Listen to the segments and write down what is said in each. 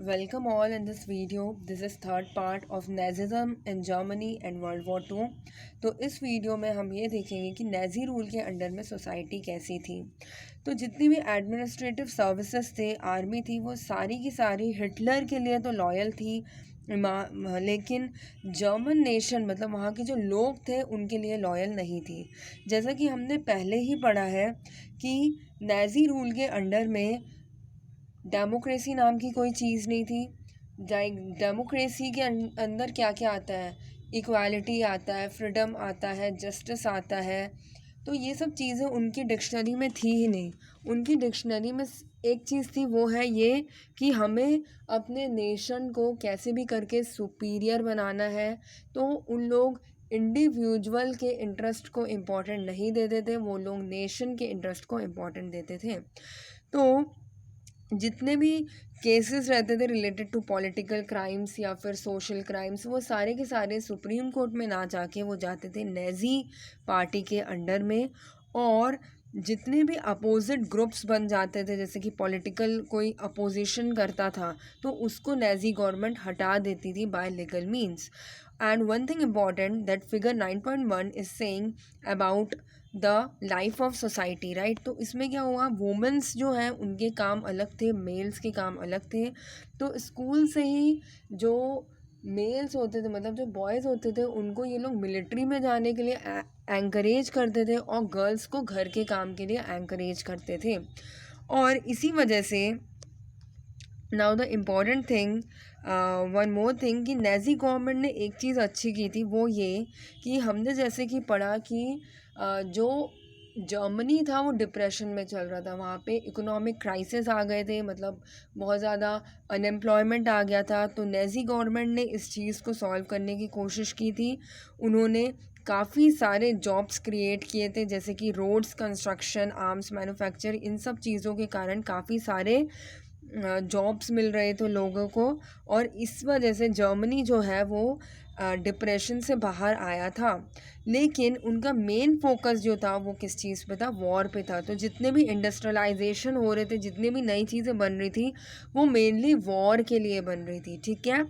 Welcome all in this video. This is third part of Nazism in Germany and World War II. तो इस video में हम ये देखेंगे कि नाजी रूल के अंडर में सोसाइटी कैसी थी। तो जितनी भी एडमिनिस्ट्रेटिव सर्विसेज थे, आर्मी थी, वो सारी की सारी हिटलर के लिए तो लॉयल थी, लेकिन जर्मन नेशन मतलब वहाँ के जो लोग थे उनके लिए लॉयल नहीं थी। जैसा कि हमने पहले ही पढ़ा है कि नाजी रूल के अंडर में डेमोक्रेसी नाम की कोई चीज़ नहीं थी। डेमोक्रेसी के अंदर क्या क्या आता है? इक्वालिटी आता है, फ्रीडम आता है, जस्टिस आता है। तो ये सब चीज़ें उनकी डिक्शनरी में थी ही नहीं। उनकी डिक्शनरी में एक चीज़ थी, वो है ये कि हमें अपने नेशन को कैसे भी करके सुपीरियर बनाना है। तो उन लोग इंडिविजुअल के इंटरेस्ट को इम्पोर्टेंट नहीं देते थे, वो लोग नेशन के इंटरेस्ट को इम्पोर्टेंट देते थे। तो जितने भी केसेस रहते थे रिलेटेड टू पॉलिटिकल क्राइम्स या फिर सोशल क्राइम्स, वो सारे के सारे सुप्रीम कोर्ट में ना जाके वो जाते थे नाजी पार्टी के अंडर में। और जितने भी अपोजिट ग्रुप्स बन जाते थे, जैसे कि पॉलिटिकल कोई अपोजिशन करता था, तो उसको नाजी गवर्नमेंट हटा देती थी bye legal means. And one thing important that figure 9.1 is saying about the life of society, right. तो इसमें क्या हुआ, वुमेंस जो हैं उनके काम अलग थे, मेल्स के काम अलग थे। तो स्कूल से ही जो मेल्स होते थे, मतलब जो बॉयज़ होते थे, उनको ये लोग मिलिट्री में जाने के लिए एंकरेज करते थे और गर्ल्स को घर के काम के लिए एंकरेज करते थे। और इसी वजह से now the important thing, one more thing, कि नाजी गवर्नमेंट ने एक चीज़ अच्छी की थी, वो ये कि हमने जैसे कि पढ़ा कि जो जर्मनी था वो डिप्रेशन में चल रहा था, वहाँ पे इकोनॉमिक क्राइसिस आ गए थे, मतलब बहुत ज़्यादा अनएम्प्लॉयमेंट आ गया था। तो नाजी गवर्नमेंट ने इस चीज़ को सॉल्व करने की कोशिश की थी। उन्होंने काफ़ी सारे जॉब्स क्रिएट किए थे, जैसे कि रोड्स कंस्ट्रक्शन, आर्म्स मैन्युफैक्चर, इन सब चीज़ों के कारण काफ़ी सारे जॉब्स मिल रहे थे लोगों को। और इस वजह से जर्मनी जो है वो डिप्रेशन से बाहर आया था। लेकिन उनका मेन फोकस जो था वो किस चीज़ पे था? वॉर पे था। तो जितने भी इंडस्ट्रियलाइजेशन हो रहे थे, जितनी भी नई चीज़ें बन रही थी, वो मेनली वॉर के लिए बन रही थी, ठीक है।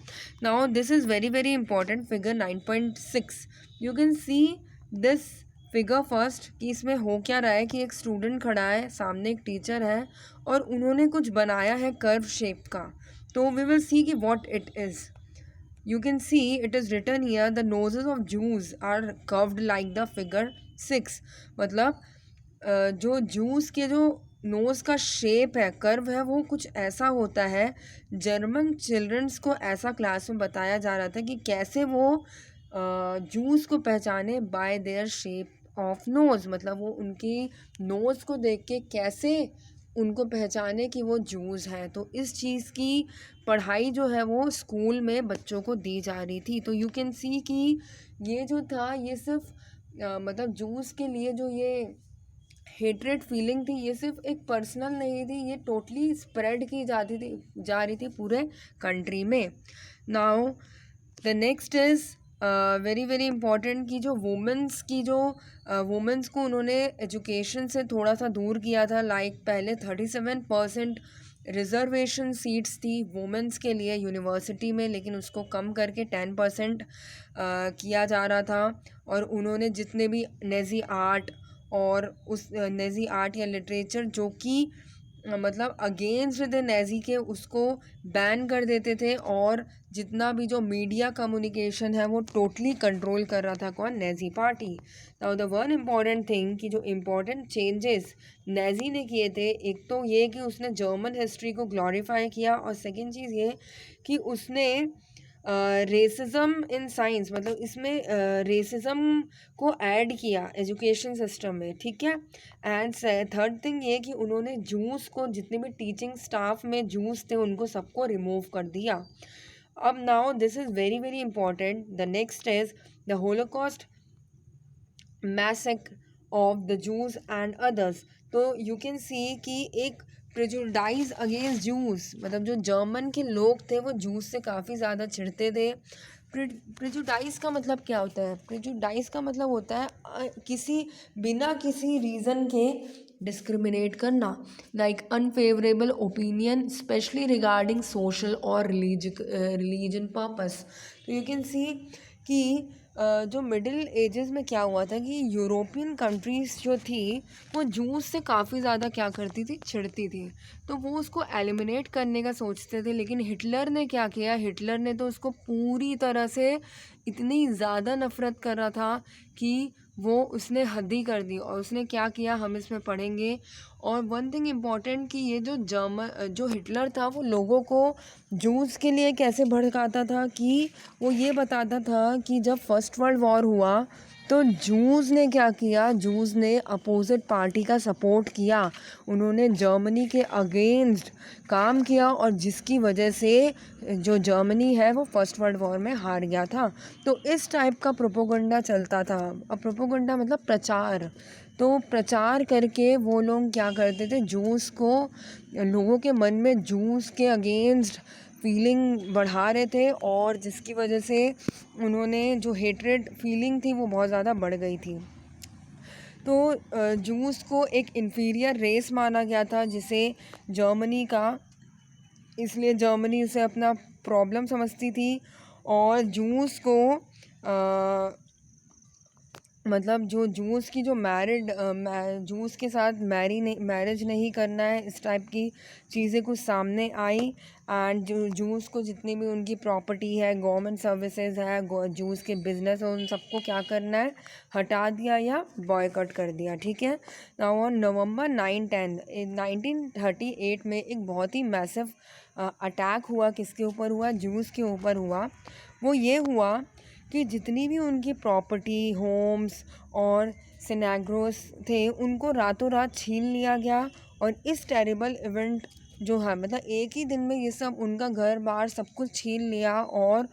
Now this is very very important, figure 9.6। You can see this figure first, कि इसमें हो क्या रहा है कि एक स्टूडेंट खड़ा है, सामने एक टीचर है और उन्होंने कुछ बनाया है कर्व शेप का। तो वी विल सी कि what it is. You can see it is written here, the noses of Jews are curved like the figure 6। मतलब जो जूस के जो नोज़ का शेप है, कर्व है, वो कुछ ऐसा होता है। जर्मन चिल्ड्रंस को ऐसा क्लास में बताया जा रहा था कि कैसे वो जूस को पहचाने by their shape of nose, मतलब वो उनकी नोज़ को देख के कैसे उनको पहचाने कि वो जूस हैं। तो इस चीज़ की पढ़ाई जो है वो स्कूल में बच्चों को दी जा रही थी। तो यू कैन सी कि ये जो था ये सिर्फ मतलब जूस के लिए जो ये हेट्रेड फीलिंग थी, ये सिर्फ एक पर्सनल नहीं थी, ये टोटली स्प्रेड की जा रही थी पूरे कंट्री में। Now the next is very very important, कि जो वुमेंस की जो वुमेंस को उन्होंने एजुकेशन से थोड़ा सा दूर किया था। लाइक पहले 37% रिजर्वेशन सीट्स थी वुमेंस के लिए यूनिवर्सिटी में, लेकिन उसको कम करके 10% किया जा रहा था। और उन्होंने जितने भी नेज़ी आर्ट और उस नेज़ी आर्ट या लिटरेचर जो कि मतलब अगेंस्ट द नेज़ी के, उसको बैन कर देते थे। और जितना भी जो मीडिया कम्युनिकेशन है वो टोटली कंट्रोल कर रहा था कौन? Nazi party. Now the one important thing, कि जो इम्पोर्टेंट चेंजेस नेज़ी ने किए थे, एक तो ये कि उसने जर्मन हिस्ट्री को ग्लोरीफाई किया, और सेकेंड चीज़ ये कि उसने रेसिज्म इन साइंस, मतलब इसमें रेसिज्म को ऐड किया एजुकेशन सिस्टम में, ठीक है। एंड थर्ड थिंग ये कि उन्होंने जूस को, जितने भी टीचिंग स्टाफ में जूस थे उनको सबको रिमूव कर दिया। अब now this is very very important, the next is the holocaust massacre of the Jews and others. तो यू कैन सी कि एक प्रेजुडाइज अगेंस्ट जूस, मतलब जो जर्मन के लोग थे वो जूस से काफ़ी ज़्यादा चिढ़ते थे। प्रेजुडाइज का मतलब क्या होता है? प्रेजुडाइज का मतलब होता है किसी बिना किसी रीज़न के डिस्क्रिमिनेट करना, like unfavourable opinion specially regarding social और रिलीजन पर्पस। तो यू कैन सी कि जो मिडिल एजेस में क्या हुआ था कि यूरोपियन कंट्रीज़ जो थी वो जूस से काफ़ी ज़्यादा क्या करती थी, चिढ़ती थी। तो वो उसको एलिमिनेट करने का सोचते थे, लेकिन हिटलर ने क्या किया, हिटलर ने तो उसको पूरी तरह से इतनी ज़्यादा नफ़रत कर रहा था कि वो उसने हद ही कर दी। और उसने क्या किया हम इसमें पढ़ेंगे। और वन थिंग इम्पॉर्टेंट कि ये जो हिटलर था वो लोगों को जूस के लिए कैसे भड़काता था कि वो ये बताता था कि जब फर्स्ट वर्ल्ड वॉर हुआ तो जूस ने क्या किया, जूस ने अपोजिट पार्टी का सपोर्ट किया, उन्होंने जर्मनी के अगेंस्ट काम किया और जिसकी वजह से जो जर्मनी है वो फर्स्ट वर्ल्ड वॉर में हार गया था। तो इस टाइप का प्रोपोगंडा चलता था। अब प्रोपोगंडा मतलब प्रचार। तो प्रचार करके वो लोग क्या करते थे, जूस को लोगों के मन में जूस के अगेंस्ट फीलिंग बढ़ा रहे थे और जिसकी वजह से उन्होंने जो हेट्रेड फीलिंग थी वो बहुत ज़्यादा बढ़ गई थी। तो जूस को एक इन्फीरियर रेस माना गया था जिसे जर्मनी का, इसलिए जर्मनी उसे अपना प्रॉब्लम समझती थी। और जूस को मतलब जो जूस की जो जूस के साथ मैरिज नहीं करना है, इस टाइप की चीज़ें कुछ सामने आई। एंड जो जूस को जितनी भी उनकी प्रॉपर्टी है, गवर्नमेंट सर्विसेज है, जूस के बिजनेस है, उन सबको क्या करना है, हटा दिया या बॉयकॉट कर दिया। ठीक है। नाउ ऑन नवंबर 9-10 1938 में एक बहुत ही मैसिव अटैक हुआ। किसके ऊपर हुआ? जूस के ऊपर हुआ। वो ये हुआ कि जितनी भी उनकी प्रॉपर्टी, होम्स और सिनेग्रोस थे उनको रातों रात छीन लिया गया। और इस टेरिबल इवेंट जो है, मतलब एक ही दिन में ये सब, उनका घर बार सब कुछ छीन लिया। और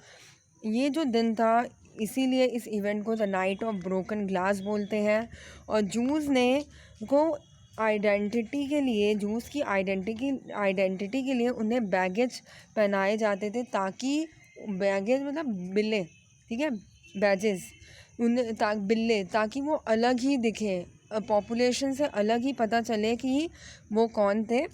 ये जो दिन था, इसीलिए इस इवेंट को the night of broken glass बोलते हैं। और जूस ने को आइडेंटिटी के लिए, जूस की आइडेंटिटी के लिए उन्हें बैगेज पहनाए जाते थे, ताकि बैगेज मतलब बिल्ले, ठीक है, बैजेस, उन्हें बिल्ले, ताकि वो अलग ही दिखे, पॉपुलेशन से अलग ही पता चले कि वो कौन थे,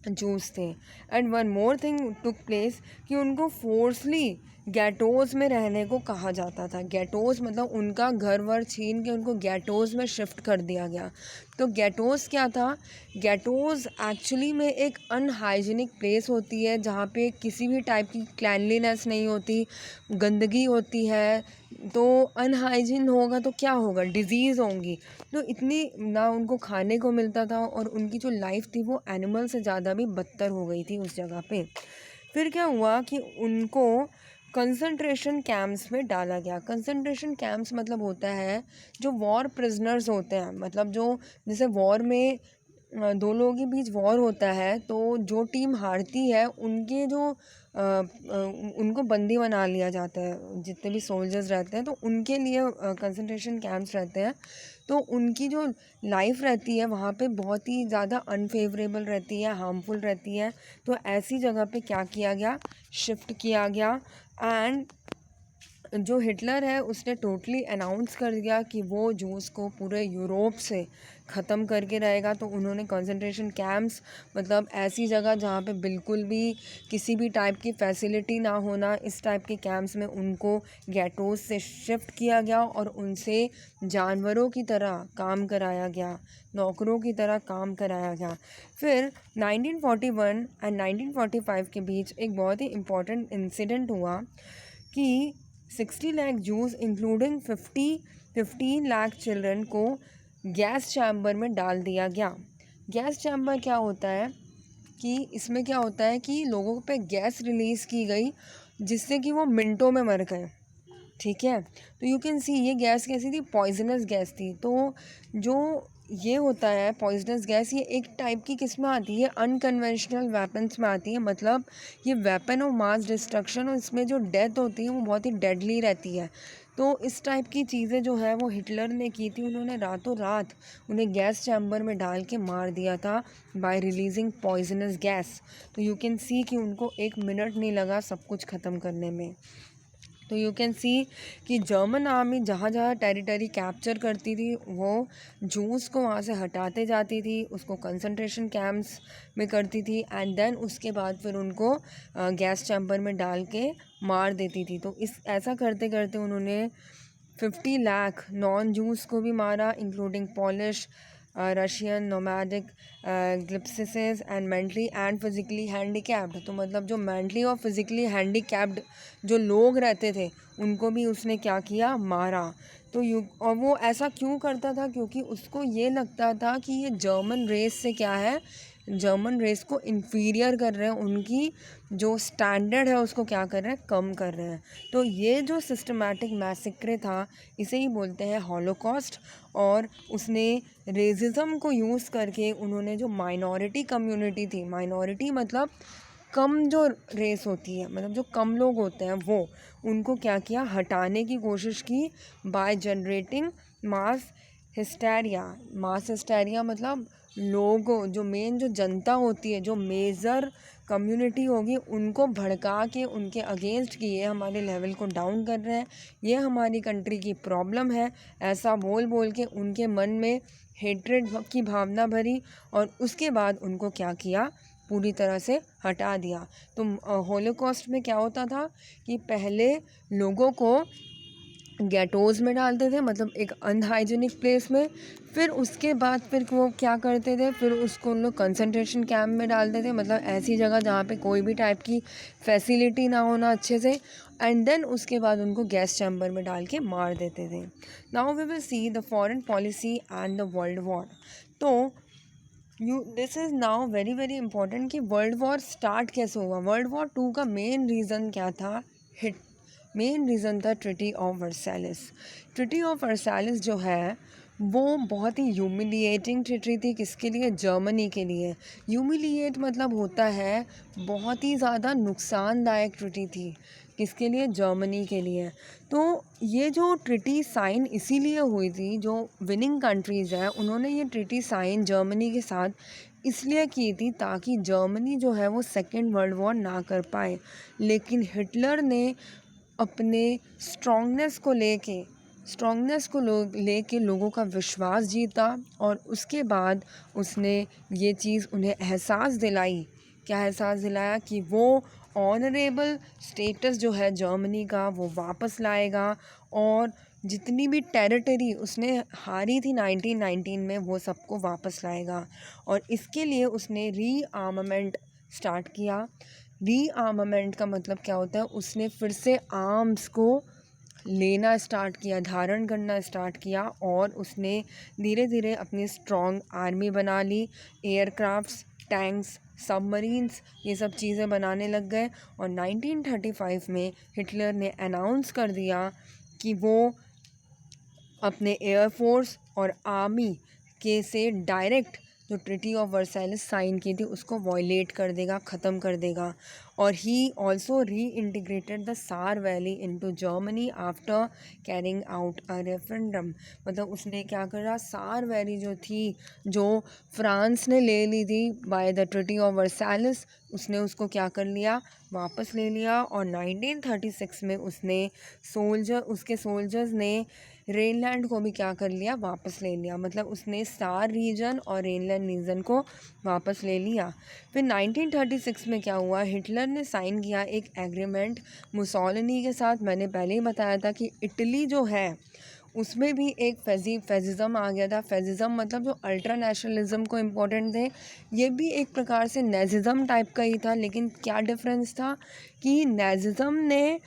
जूस थे। And one more thing took place कि उनको फोर्सली गैटोज़ में रहने को कहा जाता था। गैटोज़ मतलब उनका घर वर छीन के उनको गैटोज़ में शिफ्ट कर दिया गया। तो गैटोज़ क्या था? गैटोज़ एक्चुअली में एक अनहाइजीनिक प्लेस होती है जहाँ पे किसी भी टाइप की क्लैनलीनेस नहीं होती, गंदगी होती है। तो अनहाइजीन होगा तो क्या होगा? डिज़ीज़ होंगी। तो इतनी ना उनको खाने को मिलता था और उनकी जो लाइफ थी वो एनिमल से ज़्यादा भी बदतर हो गई थी उस जगह पे। फिर क्या हुआ कि उनको कंसंट्रेशन कैंप्स में डाला गया। कंसंट्रेशन कैंप्स मतलब होता है जो वॉर प्रिजनर्स होते हैं, मतलब जो जैसे वॉर में दो लोगों के बीच वॉर होता है तो जो टीम हारती है उनके जो उनको बंदी बना लिया जाता है, जितने भी सोल्जर्स रहते हैं तो उनके लिए कंसंट्रेशन कैंप्स रहते हैं। तो उनकी जो लाइफ रहती है वहाँ पे बहुत ही ज़्यादा अनफेवरेबल रहती है, हार्मफुल रहती है। तो ऐसी जगह पे क्या किया गया, शिफ्ट किया गया। एंड जो हिटलर है उसने टोटली अनाउंस कर दिया कि वो जूस को पूरे यूरोप से ख़त्म करके रहेगा। तो उन्होंने कंसंट्रेशन कैंप्स, मतलब ऐसी जगह जहाँ पे बिल्कुल भी किसी भी टाइप की फैसिलिटी ना होना, इस टाइप के कैंप्स में उनको गैटोज से शिफ्ट किया गया और उनसे जानवरों की तरह काम कराया गया, नौकरों की तरह काम कराया गया। फिर 1941 एंड 1945 के बीच एक बहुत ही इम्पोर्टेंट इंसिडेंट हुआ कि 60 lakh juice including 15 lakh children को गैस चैम्बर में डाल दिया गया। गैस चैम्बर क्या होता है कि इसमें क्या होता है कि लोगों पे गैस रिलीज़ की गई जिससे कि वो मिनटों में मर गए। ठीक है। तो यू कैन सी ये गैस कैसी थी, पॉइजनस गैस थी। तो जो ये होता है पॉइजनस गैस, ये एक टाइप की किस में आती है, अनकन्वेंशनल वेपन्स में आती है। मतलब ये वेपन ऑफ मास डिस्ट्रक्शन, और इसमें जो डेथ होती है वो बहुत ही डेडली रहती है। तो इस टाइप की चीज़ें जो है वो हिटलर ने की थी। उन्होंने रातों रात उन्हें गैस चैम्बर में डाल के मार दिया था बाय रिलीजिंग पॉइजनस गैस। तो यू कैन सी कि उनको 1 मिनट नहीं लगा सब कुछ ख़त्म करने में। तो यू कैन सी कि जर्मन आर्मी जहाँ जहाँ टेरिटरी कैप्चर करती थी वो जूस को वहाँ से हटाते जाती थी, उसको कंसंट्रेशन कैंप्स में करती थी एंड देन उसके बाद फिर उनको गैस चैम्बर में डाल के मार देती थी। तो इस ऐसा करते करते उन्होंने 50 लाख नॉन जूस को भी मारा, including Polish, Russian, nomadic, gypsies and mentally and physically handicapped. तो मतलब जो मेंटली और फिज़िकली हैंडीकैप्ड जो लोग रहते थे उनको भी उसने क्या किया, मारा। तो और वो ऐसा क्यों करता था, क्योंकि उसको ये लगता था कि ये जर्मन रेस से क्या है, जर्मन रेस को इन्फीरियर कर रहे हैं, उनकी जो स्टैंडर्ड है उसको क्या कर रहे हैं, कम कर रहे हैं। तो ये जो सिस्टमैटिक मैसेक्रे था इसे ही बोलते हैं हॉलोकॉस्ट। और उसने रेसिज्म को यूज़ करके उन्होंने जो माइनॉरिटी कम्युनिटी थी, माइनॉरिटी मतलब कम जो रेस होती है, मतलब जो कम लोग होते हैं वो, उनको क्या किया, हटाने की कोशिश की by generating mass hysteria. Mass hysteria मतलब लोगों, जो मेन जो जनता होती है, जो मेजर कम्युनिटी होगी, उनको भड़का के उनके अगेंस्ट कि ये हमारे लेवल को डाउन कर रहे हैं, ये हमारी कंट्री की प्रॉब्लम है, ऐसा बोल बोल के उनके मन में हेट्रेड की भावना भरी और उसके बाद उनको क्या किया, पूरी तरह से हटा दिया। तो होलोकॉस्ट में क्या होता था कि पहले लोगों को गैटोज़ में डालते थे, मतलब एक अनहाइजीनिक प्लेस में, फिर उसके बाद फिर वो क्या करते थे, फिर उसको उन लोग कंसंट्रेशन कैंप में डालते थे, मतलब ऐसी जगह जहाँ पे कोई भी टाइप की फैसिलिटी ना होना अच्छे से, एंड देन उसके बाद उनको गैस चैम्बर में डाल के मार देते थे। Now we will see the foreign policy and the world war. तो this is now very very important कि वर्ल्ड वॉर स्टार्ट कैसे हुआ। वर्ल्ड वॉर 2 का मेन रीज़न क्या था, मेन रीज़न था ट्रिटी ऑफ वर्सैलिस। ट्रिटी ऑफ वर्सैलिस जो है वो बहुत ही ह्यूमिलिएटिंग ट्रिटी थी, किसके लिए, जर्मनी के लिए। ह्यूमिलिएट मतलब होता है बहुत ही ज़्यादा नुकसानदायक ट्रिटी थी, किसके लिए, जर्मनी के लिए। तो ये जो ट्रिटी साइन इसीलिए हुई थी, जो विनिंग कंट्रीज़ हैं उन्होंने ये ट्रिटी साइन जर्मनी के साथ इसलिए की थी ताकि जर्मनी जो है वो सेकेंड वर्ल्ड वॉर ना कर पाए। लेकिन हिटलर ने अपने स्ट्रॉन्गनेस को लेके लोगों का विश्वास जीता और उसके बाद उसने ये चीज़ उन्हें एहसास दिलाई, क्या एहसास दिलाया, कि वो ऑनरेबल स्टेटस जो है जर्मनी का वो वापस लाएगा और जितनी भी टेरिटरी उसने हारी थी 1919 में वो सबको वापस लाएगा। और इसके लिए उसने रीआर्मामेंट स्टार्ट किया। रीआर्मामेंट का मतलब क्या होता है, उसने फिर से आर्म्स को लेना स्टार्ट किया, धारण करना स्टार्ट किया और उसने धीरे धीरे अपनी स्ट्रॉन्ग आर्मी बना ली। एयरक्राफ्ट्स, टैंक्स, सबमरीन्स, ये सब चीज़ें बनाने लग गए। और 1935 में हिटलर ने अनाउंस कर दिया कि वो अपने एयरफोर्स और आर्मी के से डायरेक्ट जो ट्रिटी ऑफ वर्सैलिस साइन की थी उसको वॉयलेट कर देगा, ख़त्म कर देगा। और ही ऑल्सो री इंटीग्रेटेड द सार valley into Germany after carrying out a referendum. मतलब उसने क्या करा, सार वैली जो थी, जो फ्रांस ने ले ली थी बाय द ट्रिटी ऑफ वर्सैलिस, उसने उसको क्या कर लिया, वापस ले लिया। और 1936 में उसके सोल्जर्स ने रेनलैंड को भी क्या कर लिया, वापस ले लिया। मतलब उसने सार रीजन और रेनलैंड रीजन को वापस ले लिया। फिर 1936 में क्या हुआ, हिटलर ने साइन किया एक एग्रीमेंट मुसोलिनी के साथ। मैंने पहले ही बताया था कि इटली जो है उसमें भी एक फेजिज़म आ गया था। फेजिज़म मतलब जो अल्ट्रा नेशनलिज्म को इम्पोर्टेंट थे, ये भी एक प्रकार से नेज़िज़म टाइप का ही था। लेकिन क्या डिफरेंस था कि नेज़िज़म ने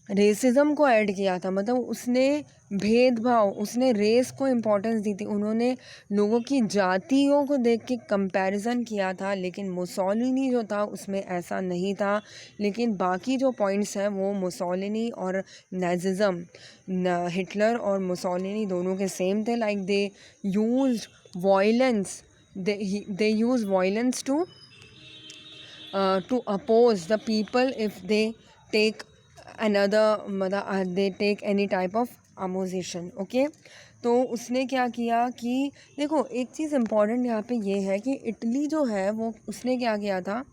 रेसिज्म को ऐड किया था, मतलब उसने भेदभाव, उसने रेस को इम्पोर्टेंस दी थी, उन्होंने लोगों की जातियों को देख के कंपैरिजन किया था। लेकिन मुसोलिनी जो था उसमें ऐसा नहीं था। लेकिन बाकी जो पॉइंट्स हैं वो मुसोलिनी और नाजिज़म, हिटलर और मुसोलिनी दोनों के सेम थे। Like they used violence, they use violence to oppose the people if they take another मतलब they take any type of ammunition, okay। तो उसने क्या किया कि देखो एक चीज़ इम्पॉर्टेंट यहाँ पे ये है कि इटली जो है वो उसने क्या किया था,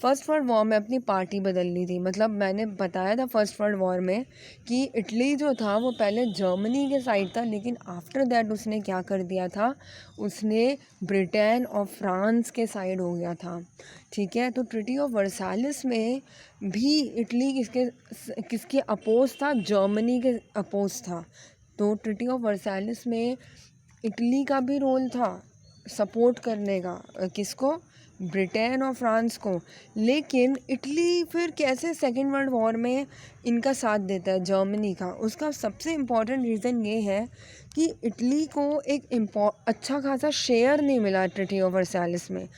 फर्स्ट वर्ल्ड वॉर में अपनी पार्टी बदल ली थी। मतलब मैंने बताया था फर्स्ट वर्ल्ड वॉर में कि इटली जो था वो पहले जर्मनी के साइड था, लेकिन आफ्टर दैट उसने क्या कर दिया था, उसने ब्रिटेन और फ्रांस के साइड हो गया था। ठीक है, तो ट्रीटी ऑफ वर्साइल्स में भी इटली किसके अपोज था, जर्मनी के अपोज था। तो ट्रीटी ऑफ वर्साइल्स में इटली का भी रोल था सपोर्ट करने का, किसको, ब्रिटेन और फ्रांस को। लेकिन इटली फिर कैसे सेकेंड वर्ल्ड वॉर में इनका साथ देता है, जर्मनी का? उसका सबसे इम्पॉर्टेंट रीज़न ये है कि इटली को एक अच्छा खासा शेयर नहीं मिला ट्रीटी ऑफ वर्साइल्स में।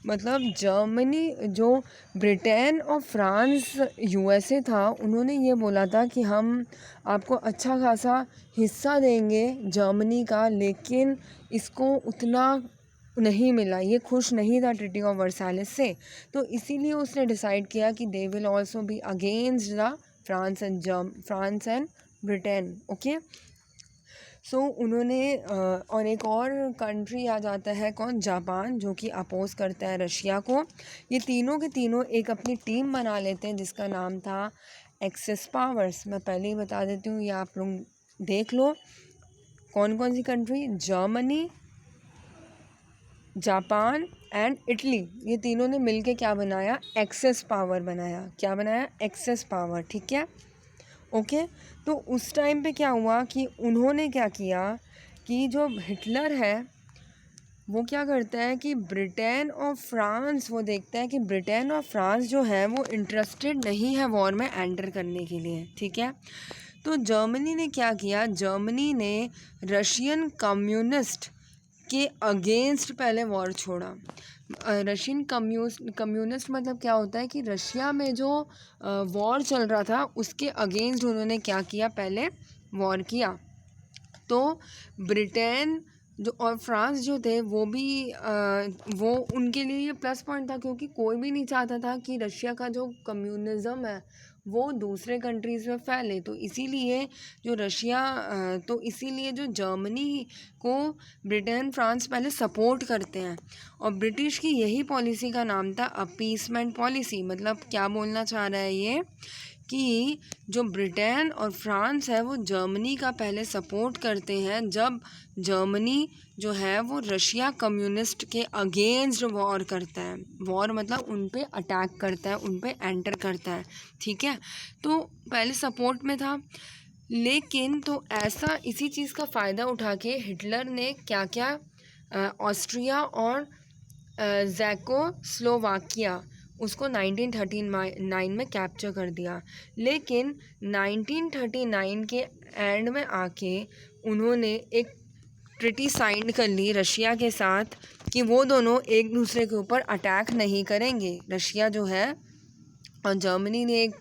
मतलब जर्मनी जो ब्रिटेन और फ्रांस यूएसए था, उन्होंने ये बोला था कि हम आपको अच्छा खासा हिस्सा देंगे जर्मनी का, लेकिन इसको उतना नहीं मिला, ये खुश नहीं था ट्रीटी ऑफ वर्साइल्स से। तो इसीलिए उसने डिसाइड किया कि they will also be against the France and Britain. Okay, so उन्होंने और एक और कंट्री आ जाता है कौन, जापान, जो कि अपोज करता है रशिया को। ये तीनों के तीनों एक अपनी टीम बना लेते हैं जिसका नाम था एक्सेस पावर्स। मैं पहले ही बता देती हूँ, ये आप लोग देख लो कौन कौन सी country, Germany, Japan and Italy, ये तीनों ने मिलके क्या बनाया, एक्सेस पावर बनाया। क्या बनाया, एक्सेस पावर। ठीक है, ओके। तो उस टाइम पे क्या हुआ कि उन्होंने क्या किया कि जो हिटलर है वो क्या करता है कि ब्रिटेन और फ्रांस, वो देखता है कि ब्रिटेन और फ्रांस जो है वो इंटरेस्टेड नहीं है वॉर में एंटर करने के लिए। ठीक है, तो जर्मनी ने क्या किया, जर्मनी ने रशियन कम्युनिस्ट के अगेंस्ट पहले वॉर छोड़ा। रशियन कम्युनिस्ट मतलब क्या होता है कि रशिया में जो वॉर चल रहा था उसके अगेंस्ट उन्होंने क्या किया, पहले वॉर किया। तो ब्रिटेन जो और फ्रांस जो थे वो भी वो उनके लिए ये प्लस पॉइंट था, क्योंकि कोई भी नहीं चाहता था कि रशिया का जो कम्युनिज़्म है वो दूसरे कंट्रीज़ में फैले। तो इसीलिए जो जर्मनी को ब्रिटेन फ्रांस पहले सपोर्ट करते हैं। और ब्रिटिश की यही पॉलिसी का नाम था अपीसमेंट पॉलिसी। मतलब क्या बोलना चाह रहा है ये कि जो ब्रिटेन और फ्रांस है वो जर्मनी का पहले सपोर्ट करते हैं, जब जर्मनी जो है वो रशिया कम्युनिस्ट के अगेंस्ट वॉर करता है। वॉर मतलब उन पे अटैक करता है, उन पे एंटर करता है। ठीक है, तो पहले सपोर्ट में था। लेकिन तो ऐसा इसी चीज़ का फ़ायदा उठा के हिटलर ने क्या क्या, ऑस्ट्रिया और ज़ेकोस्लोवाकिया उसको 1939 में कैप्चर कर दिया। लेकिन 1939 के एंड में आके उन्होंने एक ट्रीटी साइन कर ली रशिया के साथ कि वो दोनों एक दूसरे के ऊपर अटैक नहीं करेंगे। रशिया जो है और जर्मनी ने एक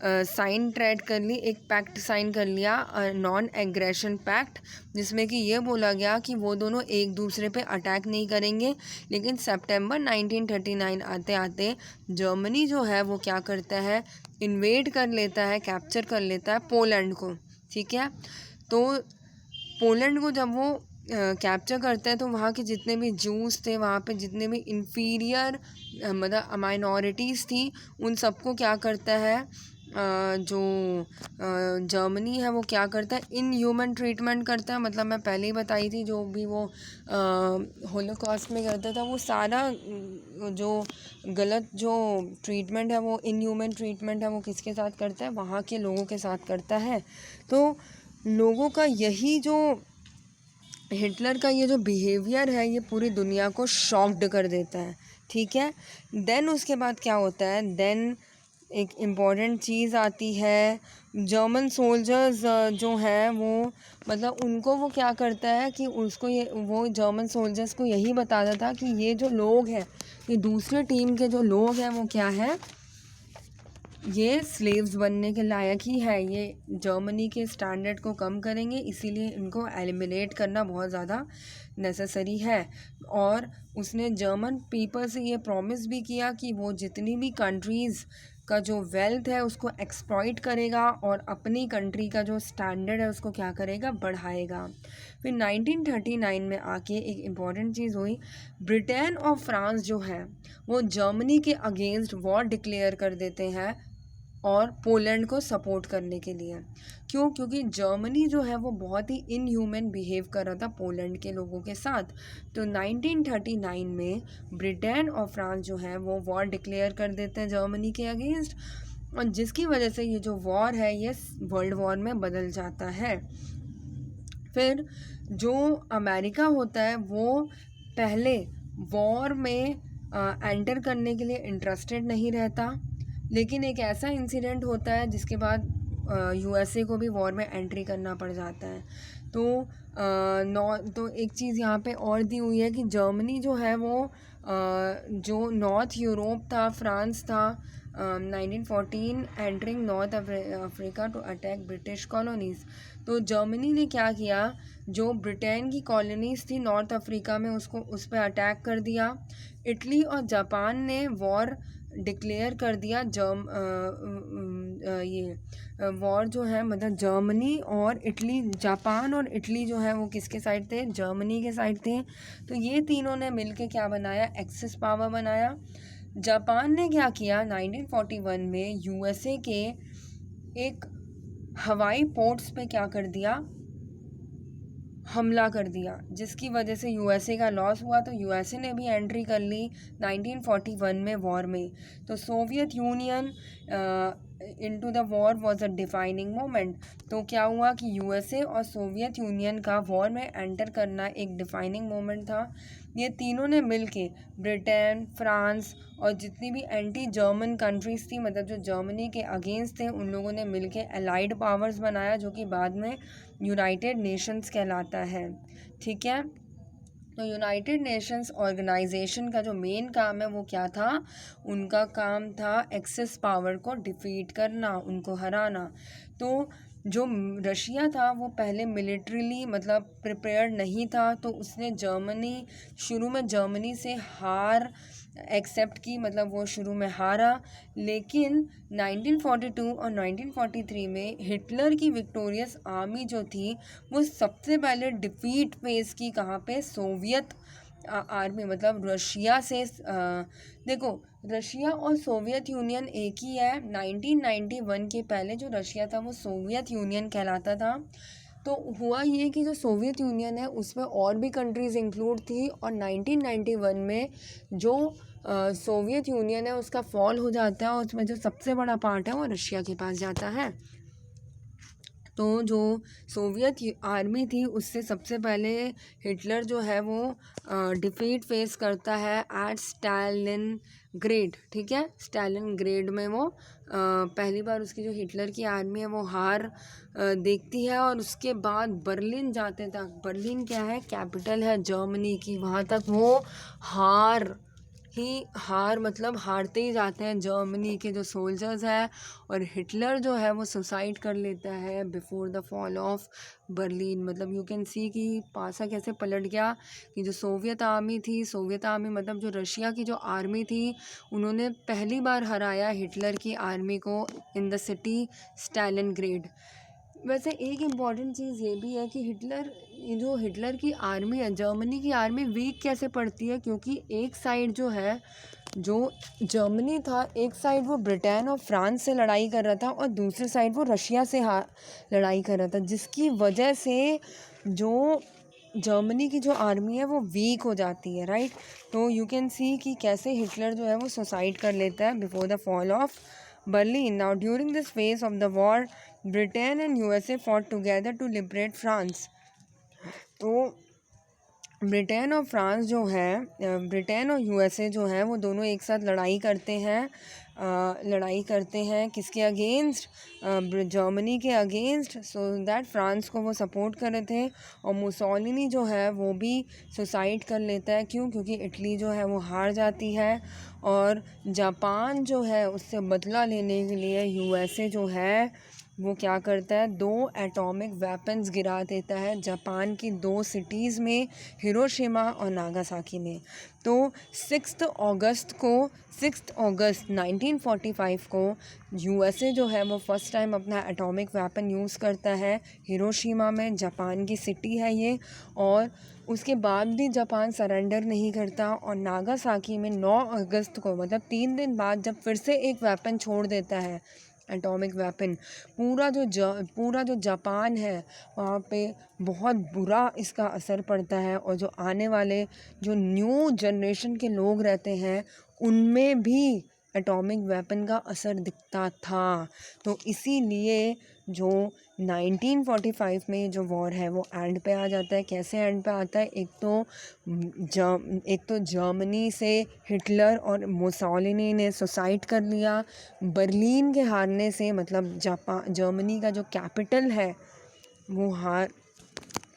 साइन ट्रेड कर ली, एक पैक्ट साइन कर लिया, नॉन एग्रेशन पैक्ट, जिसमें कि ये बोला गया कि वो दोनों एक दूसरे पे अटैक नहीं करेंगे। लेकिन सितंबर 1939 आते आते जर्मनी जो है वो क्या करता है, इन्वेड कर लेता है, कैप्चर कर लेता है पोलैंड को। ठीक है, तो पोलैंड को जब वो कैप्चर करता है तो वहाँ के जितने भी जूस थे, वहाँ पे जितने भी इन्फीरियर मतलब माइनॉरिटीज़ थी, उन सबको क्या करता है, जो जर्मनी है वो क्या करता है, इन ह्यूमन ट्रीटमेंट करता है। मतलब मैं पहले ही बताई थी, जो भी वो होलोकॉस्ट में करता था वो सारा जो गलत जो ट्रीटमेंट है, वो इन ह्यूमन ट्रीटमेंट है, वो किसके साथ करता है, वहाँ के लोगों के साथ करता है। तो लोगों का यही जो हिटलर का ये जो बिहेवियर है ये पूरी दुनिया को शॉक्ड कर देता है। ठीक है, देन उसके बाद क्या होता है, देन एक इम्पॉर्टेंट चीज़ आती है, जर्मन सोल्जर्स जो हैं वो मतलब उनको वो क्या करता है कि उसको ये वो जर्मन सोल्जर्स को यही बताता था कि ये जो लोग हैं, ये दूसरे टीम के जो लोग हैं वो क्या है, ये स्लेव्स बनने के लायक ही है, ये जर्मनी के स्टैंडर्ड को कम करेंगे, इसीलिए इनको एलिमिनेट करना बहुत ज़्यादा नेसेसरी है। और उसने जर्मन पीपल से ये प्रॉमिस भी किया कि वो जितनी भी कंट्रीज़ का जो वेल्थ है उसको एक्सप्लॉइट करेगा और अपनी कंट्री का जो स्टैंडर्ड है उसको क्या करेगा, बढ़ाएगा। फिर 1939 में आके एक इम्पॉर्टेंट चीज़ हुई, ब्रिटेन और फ्रांस जो है वो जर्मनी के अगेंस्ट वॉर डिक्लेयर कर देते हैं और पोलैंड को सपोर्ट करने के लिए। क्यों? क्योंकि जर्मनी जो है वो बहुत ही इनह्यूमन बिहेव कर रहा था पोलैंड के लोगों के साथ। तो 1939 में ब्रिटेन और फ्रांस जो है वो वॉर डिक्लेयर कर देते हैं जर्मनी के अगेंस्ट, और जिसकी वजह से ये जो वॉर है ये वर्ल्ड वॉर में बदल जाता है। फिर जो अमेरिका होता है वो पहले वॉर में एंटर करने के लिए इंटरेस्टेड नहीं रहता, लेकिन एक ऐसा इंसिडेंट होता है जिसके बाद यूएसए को भी वॉर में एंट्री करना पड़ जाता है। तो एक चीज़ यहाँ पे और दी हुई है कि जर्मनी जो है वो जो नॉर्थ यूरोप था, फ्रांस था, 1914 entering North Africa to attack British colonies. तो जर्मनी ने क्या किया, जो ब्रिटेन की कॉलोनीज़ थी नॉर्थ अफ्रीका में उसको उस पर अटैक कर दिया। इटली और जापान ने वॉर डिक्लेयर कर दिया। ये वॉर जो है मतलब जर्मनी और इटली, जापान और इटली जो है वो किसके साइड थे, जर्मनी के साइड थे। तो ये तीनों ने मिलके क्या बनाया, एक्सिस पावर बनाया। जापान ने क्या किया, 1941 में यूएसए के एक हवाई पोर्ट्स पे क्या कर दिया, हमला कर दिया, जिसकी वजह से यूएसए का लॉस हुआ। तो यूएसए ने भी एंट्री कर ली 1941 में वॉर में। तो Soviet union into the war was a defining moment. तो क्या हुआ कि यूएसए और सोवियत यूनियन का वॉर में एंटर करना एक डिफाइनिंग मोमेंट था। ये तीनों ने मिलके, ब्रिटेन, फ्रांस और जितनी भी एंटी जर्मन कंट्रीज़ थी, मतलब जो जर्मनी के अगेंस्ट थे, उन लोगों ने मिलके एलाइड पावर्स बनाया, जो कि बाद में यूनाइटेड नेशंस कहलाता है। ठीक है, तो यूनाइटेड नेशंस ऑर्गेनाइजेशन का जो मेन काम है वो क्या था, उनका काम था एक्सेस पावर को डिफीट करना, उनको हराना। तो जो रशिया था वो पहले मिलिट्रीली मतलब प्रिपेयर्ड नहीं था, तो उसने शुरू में जर्मनी से हार एक्सेप्ट की, मतलब वो शुरू में हारा। लेकिन 1942 और 1943 में हिटलर की विक्टोरियस आर्मी जो थी वो सबसे पहले डिफीट फेस की, कहाँ पे, सोवियत आर्मी, मतलब रशिया से। देखो, रशिया और सोवियत यूनियन एक ही है। 1991 के पहले जो रशिया था वो सोवियत यूनियन कहलाता था। तो हुआ ये कि जो सोवियत यूनियन है उसमें और भी कंट्रीज़ इंक्लूड थी, और 1991 में जो सोवियत यूनियन है उसका फॉल हो जाता है, और उसमें जो सबसे बड़ा पार्ट है वो रशिया के पास जाता है। तो जो सोवियत आर्मी थी उससे सबसे पहले हिटलर जो है वो डिफीट फेस करता है एट स्टालिनग्रेड। ठीक है, स्टालिनग्रेड में वो पहली बार उसकी जो हिटलर की आर्मी है वो हार देखती है, और उसके बाद बर्लिन जाते तक, बर्लिन क्या है, कैपिटल है जर्मनी की, वहाँ तक वो हार मतलब हारते ही जाते हैं जर्मनी के जो सोल्जर्स हैं। और हिटलर जो है वो सुसाइड कर लेता है before the fall of Berlin. मतलब यू कैन सी कि पासा कैसे पलट गया कि जो सोवियत आर्मी मतलब जो रशिया की जो आर्मी थी, उन्होंने पहली बार हराया हिटलर की आर्मी को इन द सिटी स्टालिनग्रेड। वैसे एक इम्पॉर्टेंट चीज़ ये भी है कि हिटलर की आर्मी है, जर्मनी की आर्मी वीक कैसे पड़ती है, क्योंकि एक साइड जो है, जो जर्मनी था, एक साइड वो ब्रिटेन और फ्रांस से लड़ाई कर रहा था, और दूसरी साइड वो रशिया से लड़ाई कर रहा था, जिसकी वजह से जो जर्मनी की जो आर्मी है वो वीक हो जाती है, राइट। तो यू कैन सी कि कैसे हिटलर जो है वो सुसाइड कर लेता है before the fall of Berlin. Now during this phase of the war Britain and USA fought together to liberate France. तो ब्रिटेन और यूएसए जो है वो दोनों एक साथ लड़ाई करते हैं किसके अगेंस्ट, जर्मनी के अगेंस्ट, सो दैट फ्रांस को वो सपोर्ट कर रहे थे। और मुसोलिनी जो है वो भी सुसाइड कर लेता है। क्यों? क्योंकि इटली जो है वो हार जाती है, और जापान जो है उससे बदला लेने के लिए यूएसए जो है वो क्या करता है, 2 एटॉमिक वेपन्स गिरा देता है जापान की 2 सिटीज़ में, हिरोशिमा और नागासाकी में। तो 6 अगस्त 1945 को यूएसए जो है वो फर्स्ट टाइम अपना एटॉमिक वेपन यूज़ करता है हिरोशिमा में, जापान की सिटी है ये। और उसके बाद भी जापान सरेंडर नहीं करता, और नागासाकी में 9 अगस्त को, मतलब 3 दिन बाद, जब फिर से एक वेपन छोड़ देता है एटॉमिक वेपन, पूरा जो जापान है वहाँ पे बहुत बुरा इसका असर पड़ता है। और जो आने वाले जो न्यू जनरेशन के लोग रहते हैं उनमें भी एटॉमिक वेपन का असर दिखता था। तो इसीलिए जो 1945 में जो वॉर है वो एंड पे आ जाता है। कैसे एंड पे आता है, एक तो जर्मनी से हिटलर और मुसोलिनी ने सुसाइड कर लिया। बर्लिन के हारने से, मतलब जर्मनी का जो कैपिटल है वो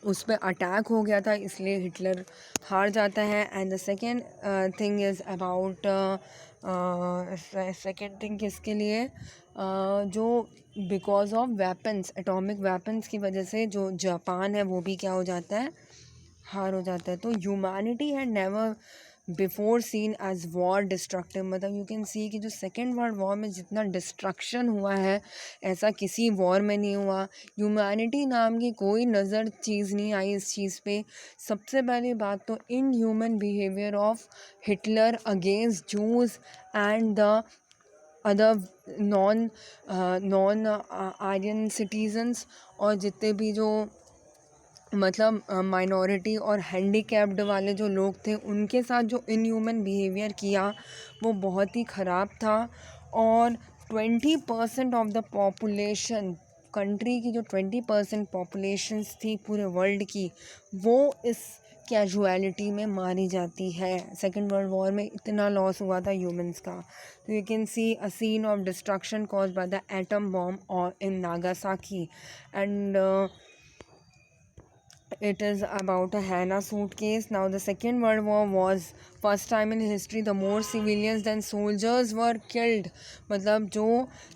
उस पर अटैक हो गया था, इसलिए हिटलर हार जाता है। And the second thing is about, second thing किसके लिए, जो because of weapons, atomic weapons की वजह से जो जापान है वो भी क्या हो जाता है, हार हो जाता है। तो humanity had never before seen as war destructive, मतलब यू कैन सी कि जो सेकेंड वर्ल्ड वॉर में जितना डिस्ट्रक्शन हुआ है ऐसा किसी वॉर में नहीं हुआ। ह्यूमैनिटी नाम की कोई नज़र चीज़ नहीं आई इस चीज़ पे। सबसे पहली बात तो in human behaviour of Hitler against Jews and the other non Aryan citizens, और जितने भी जो मतलब माइनॉरिटी और हैंडीकैप्ड वाले जो लोग थे उनके साथ जो इनह्यूमन बिहेवियर किया वो बहुत ही ख़राब था। और 20% ऑफ द पॉपुलेशन, कंट्री की जो 20% पॉपुलेशंस थी पूरे वर्ल्ड की, वो इस कैजुअलिटी में मारी जाती है। सेकेंड वर्ल्ड वॉर में इतना लॉस हुआ था ह्यूमंस का। तो you can see a scene of destruction caused by the atom bomb और in Nagasaki. And it is about a Hannah suitcase. Now the Second World War was first time in history the more civilians than soldiers were killed. मतलब जो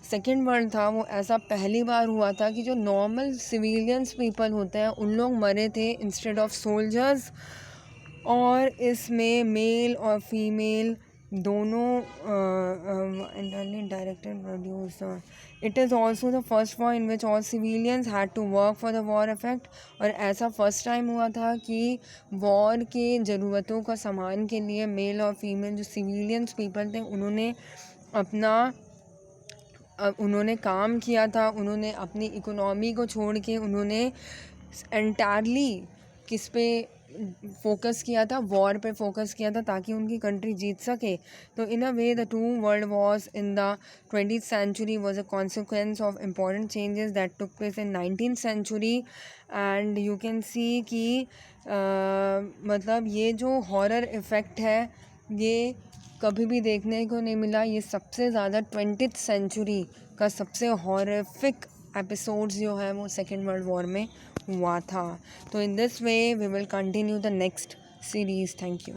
second world था वो ऐसा पहली बार हुआ था कि जो नॉर्मल सिविलियंस पीपल होते हैं उन लोग मरे थे इंस्टेड ऑफ सोल्जर्स। और इसमें मेल और फीमेल दोनों directed producer. It is also the first war in which all civilians had to work for the war effect. और ऐसा फर्स्ट टाइम हुआ था कि वॉर के ज़रूरतों का सामान के लिए मेल और फीमेल जो सिविलियंस पीपल थे उन्होंने काम किया था। उन्होंने अपनी इकोनॉमी को छोड़ के उन्होंने एंटायरली किस पे फोकस किया था, वॉर पे फोकस किया था ताकि उनकी कंट्री जीत सके। तो in a way the two world wars in the 20th century was a consequence of important changes that took place in 19th century। And you can see कि मतलब ये जो हॉरर इफ़ेक्ट है ये कभी भी देखने को नहीं मिला। ये सबसे ज़्यादा 20th century का सबसे हॉरिफिक एपिसोड्स जो है वो सेकेंड वर्ल्ड वॉर में हुआ था। तो in this way we will continue the next series. Thank you.